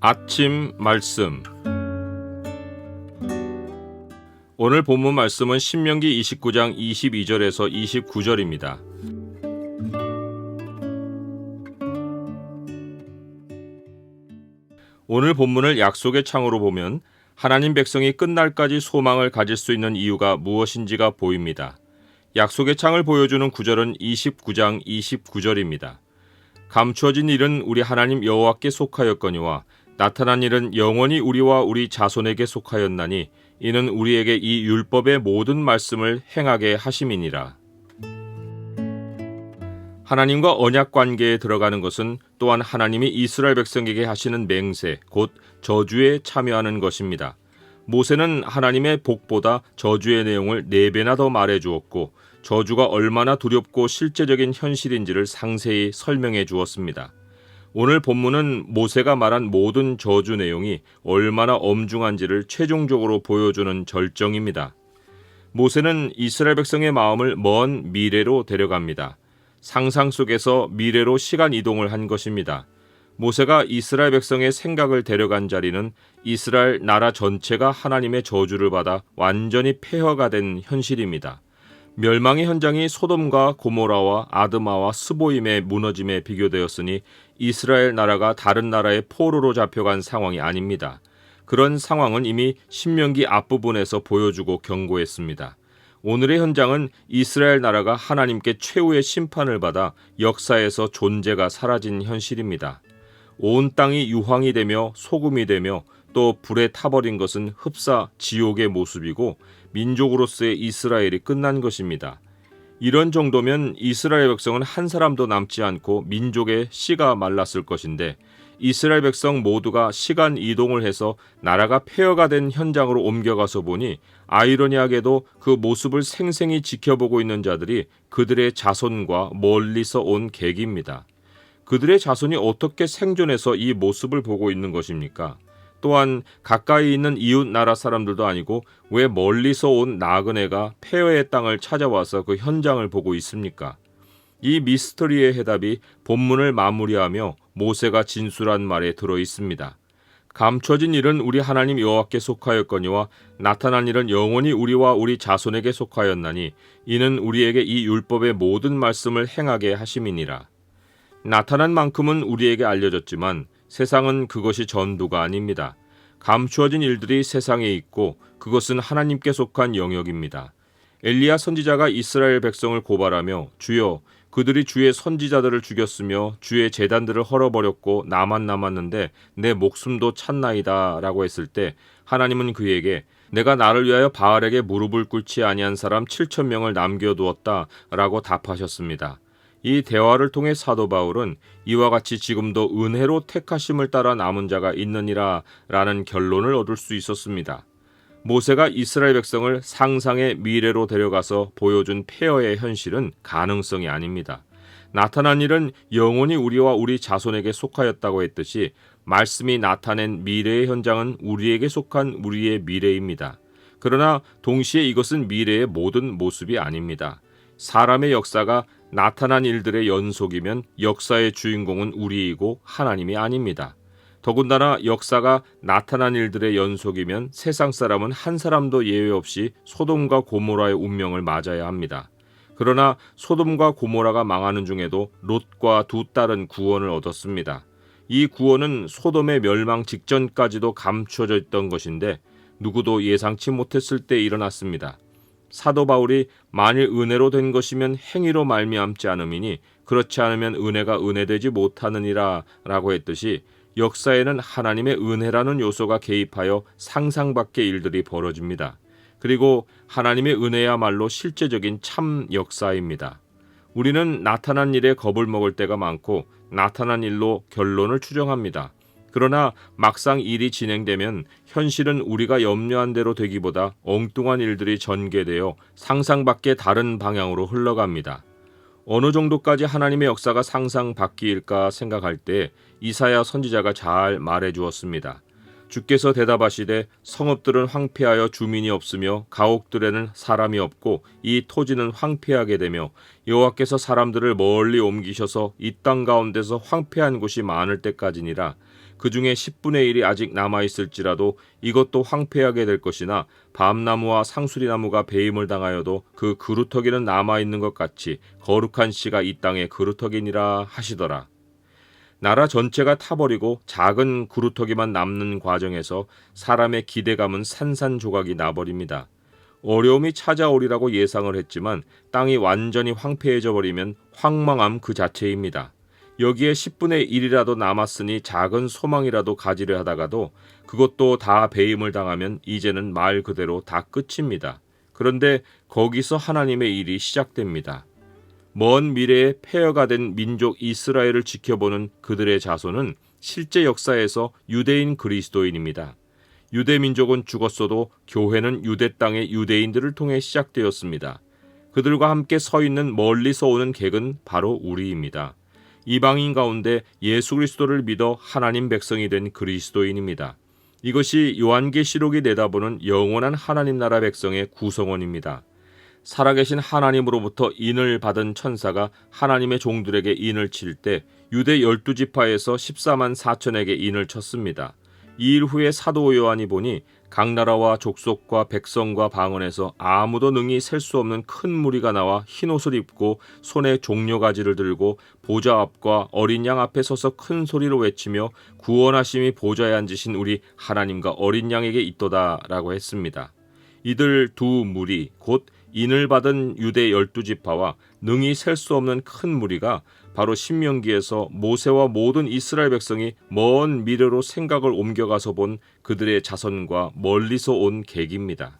아침 말씀. 오늘 본문 말씀은 신명기 29장 22절에서 29절입니다. 오늘 본문을 약속의 창으로 보면 하나님 백성이 끝날까지 소망을 가질 수 있는 이유가 무엇인지가 보입니다. 약속의 창을 보여주는 구절은 29장 29절입니다. 감추어진 일은 우리 하나님 여호와께 속하였거니와 나타난 일은 영원히 우리와 우리 자손에게 속하였나니 이는 우리에게 이 율법의 모든 말씀을 행하게 하심이니라. 하나님과 언약 관계에 들어가는 것은 또한 하나님이 이스라엘 백성에게 하시는 맹세, 곧 저주에 참여하는 것입니다. 모세는 하나님의 복보다 저주의 내용을 4배나 더 말해 주었고 저주가 얼마나 두렵고 실제적인 현실인지를 상세히 설명해 주었습니다. 오늘 본문은 모세가 말한 모든 저주 내용이 얼마나 엄중한지를 최종적으로 보여주는 절정입니다. 모세는 이스라엘 백성의 마음을 먼 미래로 데려갑니다. 상상 속에서 미래로 시간 이동을 한 것입니다. 모세가 이스라엘 백성의 생각을 데려간 자리는 이스라엘 나라 전체가 하나님의 저주를 받아 완전히 폐허가 된 현실입니다. 멸망의 현장이 소돔과 고모라와 아드마와 스보임의 무너짐에 비교되었으니 이스라엘 나라가 다른 나라의 포로로 잡혀간 상황이 아닙니다. 그런 상황은 이미 신명기 앞부분에서 보여주고 경고했습니다. 오늘의 현장은 이스라엘 나라가 하나님께 최후의 심판을 받아 역사에서 존재가 사라진 현실입니다. 온 땅이 유황이 되며 소금이 되며 또 불에 타버린 것은 흡사 지옥의 모습이고 민족으로서의 이스라엘이 끝난 것입니다. 이런 정도면 이스라엘 백성은 한 사람도 남지 않고 민족의 씨가 말랐을 것인데 이스라엘 백성 모두가 시간 이동을 해서 나라가 폐허가 된 현장으로 옮겨가서 보니 아이러니하게도 그 모습을 생생히 지켜보고 있는 자들이 그들의 자손과 멀리서 온 객입니다. 그들의 자손이 어떻게 생존해서 이 모습을 보고 있는 것입니까? 또한 가까이 있는 이웃 나라 사람들도 아니고 왜 멀리서 온 나그네가 폐허의 땅을 찾아와서 그 현장을 보고 있습니까? 이 미스터리의 해답이 본문을 마무리하며 모세가 진술한 말에 들어 있습니다. 감춰진 일은 우리 하나님 여호와께 속하였거니와 나타난 일은 영원히 우리와 우리 자손에게 속하였나니 이는 우리에게 이 율법의 모든 말씀을 행하게 하심이니라. 나타난 만큼은 우리에게 알려졌지만 세상은 그것이 전부가 아닙니다. 감추어진 일들이 세상에 있고 그것은 하나님께 속한 영역입니다. 엘리야 선지자가 이스라엘 백성을 고발하며 주여 그들이 주의 선지자들을 죽였으며 주의 제단들을 헐어버렸고 나만 남았는데 내 목숨도 찼나이다 라고 했을 때 하나님은 그에게 내가 나를 위하여 바알에게 무릎을 꿇지 아니한 사람 7,000명을 남겨두었다 라고 답하셨습니다. 이 대화를 통해 사도 바울은 이와 같이 지금도 은혜로 택하심을 따라 남은 자가 있느니라 라는 결론을 얻을 수 있었습니다. 모세가 이스라엘 백성을 상상의 미래로 데려가서 보여준 폐허의 현실은 가능성이 아닙니다. 나타난 일은 영원히 우리와 우리 자손에게 속하였다고 했듯이 말씀이 나타낸 미래의 현장은 우리에게 속한 우리의 미래입니다. 그러나 동시에 이것은 미래의 모든 모습이 아닙니다. 사람의 역사가 나타난 일들의 연속이면 역사의 주인공은 우리이고 하나님이 아닙니다. 더군다나 역사가 나타난 일들의 연속이면 세상 사람은 한 사람도 예외 없이 소돔과 고모라의 운명을 맞아야 합니다. 그러나 소돔과 고모라가 망하는 중에도 롯과 두 딸은 구원을 얻었습니다. 이 구원은 소돔의 멸망 직전까지도 감추어져 있던 것인데 누구도 예상치 못했을 때 일어났습니다. 사도 바울이 만일 은혜로 된 것이면 행위로 말미암지 않음이니 그렇지 않으면 은혜가 은혜되지 못하느니라 라고 했듯이 역사에는 하나님의 은혜라는 요소가 개입하여 상상 밖의 일들이 벌어집니다. 그리고 하나님의 은혜야말로 실제적인 참 역사입니다. 우리는 나타난 일에 겁을 먹을 때가 많고 나타난 일로 결론을 추정합니다. 그러나 막상 일이 진행되면 현실은 우리가 염려한 대로 되기보다 엉뚱한 일들이 전개되어 상상 밖의 다른 방향으로 흘러갑니다. 어느 정도까지 하나님의 역사가 상상 밖일까 생각할 때 이사야 선지자가 잘 말해 주었습니다. 주께서 대답하시되 성읍들은 황폐하여 주민이 없으며 가옥들에는 사람이 없고 이 토지는 황폐하게 되며 여호와께서 사람들을 멀리 옮기셔서 이 땅 가운데서 황폐한 곳이 많을 때까지니라. 그 중에 10분의 1이 아직 남아있을지라도 이것도 황폐하게 될 것이나 밤나무와 상수리나무가 배임을 당하여도 그 그루터기는 남아있는 것 같이 거룩한 씨가 이 땅에 그루터기니라 하시더라. 나라 전체가 타버리고 작은 그루터기만 남는 과정에서 사람의 기대감은 산산조각이 나버립니다. 어려움이 찾아오리라고 예상을 했지만 땅이 완전히 황폐해져 버리면 황망함 그 자체입니다. 여기에 10분의 1이라도 남았으니 작은 소망이라도 가지려 하다가도 그것도 다 배임을 당하면 이제는 말 그대로 다 끝입니다. 그런데 거기서 하나님의 일이 시작됩니다. 먼 미래에 폐허가 된 민족 이스라엘을 지켜보는 그들의 자손은 실제 역사에서 유대인 그리스도인입니다. 유대 민족은 죽었어도 교회는 유대 땅의 유대인들을 통해 시작되었습니다. 그들과 함께 서 있는 멀리서 오는 객은 바로 우리입니다. 이방인 가운데 예수 그리스도를 믿어 하나님 백성이 된 그리스도인입니다. 이것이 요한계시록이 내다보는 영원한 하나님 나라 백성의 구성원입니다. 살아계신 하나님으로부터 인을 받은 천사가 하나님의 종들에게 인을 칠 때 유대 12지파에서 14만 4천에게 인을 쳤습니다. 이 일 후에 사도 요한이 보니 각 나라와 족속과 백성과 방언에서 아무도 능히 셀 수 없는 큰 무리가 나와 흰옷을 입고 손에 종려가지를 들고 보좌 앞과 어린 양 앞에 서서 큰 소리로 외치며 구원하심이 보좌에 앉으신 우리 하나님과 어린 양에게 있도다 라고 했습니다. 이들 두 무리 곧 인을 받은 유대 12지파와 능히 셀 수 없는 큰 무리가 바로 신명기에서 모세와 모든 이스라엘 백성이 먼 미래로 생각을 옮겨가서 본 그들의 자손과 멀리서 온 객입니다.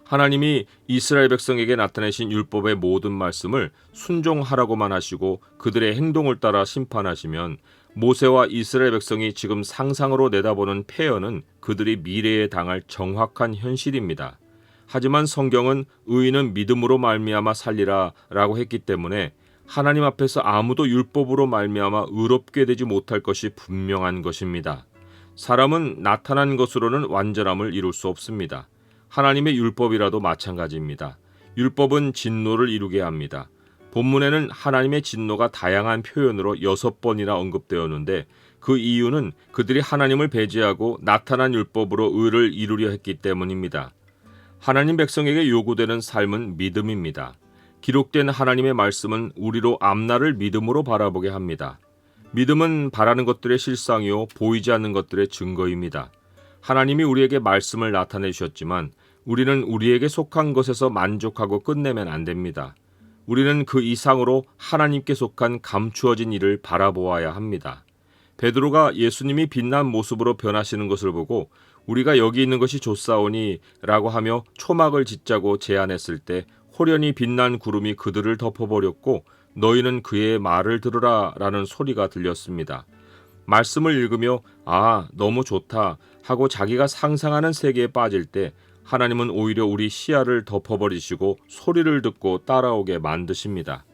하나님이 이스라엘 백성에게 나타내신 율법의 모든 말씀을 순종하라고만 하시고 그들의 행동을 따라 심판하시면 모세와 이스라엘 백성이 지금 상상으로 내다보는 폐허는 그들이 미래에 당할 정확한 현실입니다. 하지만 성경은 의인은 믿음으로 말미암아 살리라 라고 했기 때문에 하나님 앞에서 아무도 율법으로 말미암아 의롭게 되지 못할 것이 분명한 것입니다. 사람은 나타난 것으로는 완전함을 이룰 수 없습니다. 하나님의 율법이라도 마찬가지입니다. 율법은 진노를 이루게 합니다. 본문에는 하나님의 진노가 다양한 표현으로 6번이나 언급되었는데 그 이유는 그들이 하나님을 배제하고 나타난 율법으로 의를 이루려 했기 때문입니다. 하나님 백성에게 요구되는 삶은 믿음입니다. 기록된 하나님의 말씀은 우리로 앞날을 믿음으로 바라보게 합니다. 믿음은 바라는 것들의 실상이요 보이지 않는 것들의 증거입니다. 하나님이 우리에게 말씀을 나타내 주셨지만 우리는 우리에게 속한 것에서 만족하고 끝내면 안 됩니다. 우리는 그 이상으로 하나님께 속한 감추어진 일을 바라보아야 합니다. 베드로가 예수님이 빛난 모습으로 변하시는 것을 보고 우리가 여기 있는 것이 좋사오니 라고 하며 초막을 짓자고 제안했을 때 호련히 빛난 구름이 그들을 덮어버렸고 너희는 그의 말을 들으라 라는 소리가 들렸습니다. 말씀을 읽으며 아 너무 좋다 하고 자기가 상상하는 세계에 빠질 때 하나님은 오히려 우리 시야를 덮어버리시고 소리를 듣고 따라오게 만드십니다.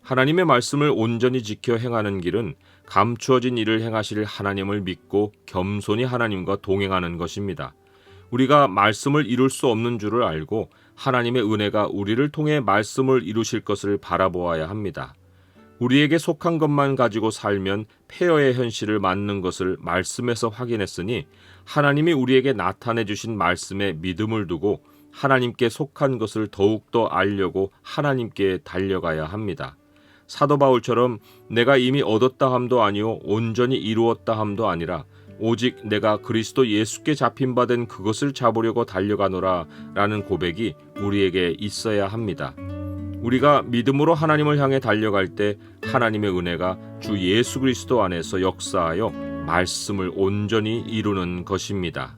하나님의 말씀을 온전히 지켜 행하는 길은 감추어진 일을 행하실 하나님을 믿고 겸손히 하나님과 동행하는 것입니다. 우리가 말씀을 이룰 수 없는 줄을 알고 하나님의 은혜가 우리를 통해 말씀을 이루실 것을 바라보아야 합니다. 우리에게 속한 것만 가지고 살면 폐허의 현실을 맞는 것을 말씀에서 확인했으니 하나님이 우리에게 나타내 주신 말씀에 믿음을 두고 하나님께 속한 것을 더욱더 알려고 하나님께 달려가야 합니다. 사도 바울처럼 내가 이미 얻었다 함도 아니요 온전히 이루었다 함도 아니라 오직 내가 그리스도 예수께 잡힌 바 된 그것을 잡으려고 달려가노라 라는 고백이 우리에게 있어야 합니다. 우리가 믿음으로 하나님을 향해 달려갈 때 하나님의 은혜가 주 예수 그리스도 안에서 역사하여 말씀을 온전히 이루는 것입니다.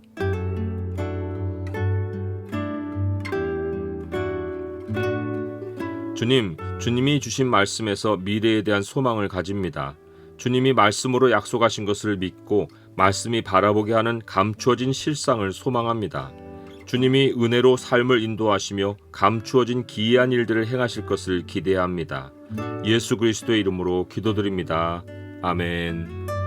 주님이 주신 말씀에서 미래에 대한 소망을 가집니다. 주님이 말씀으로 약속하신 것을 믿고 말씀이 바라보게 하는 감추어진 실상을 소망합니다. 주님이 은혜로 삶을 인도하시며 감추어진 기이한 일들을 행하실 것을 기대합니다. 예수 그리스도의 이름으로 기도드립니다. 아멘.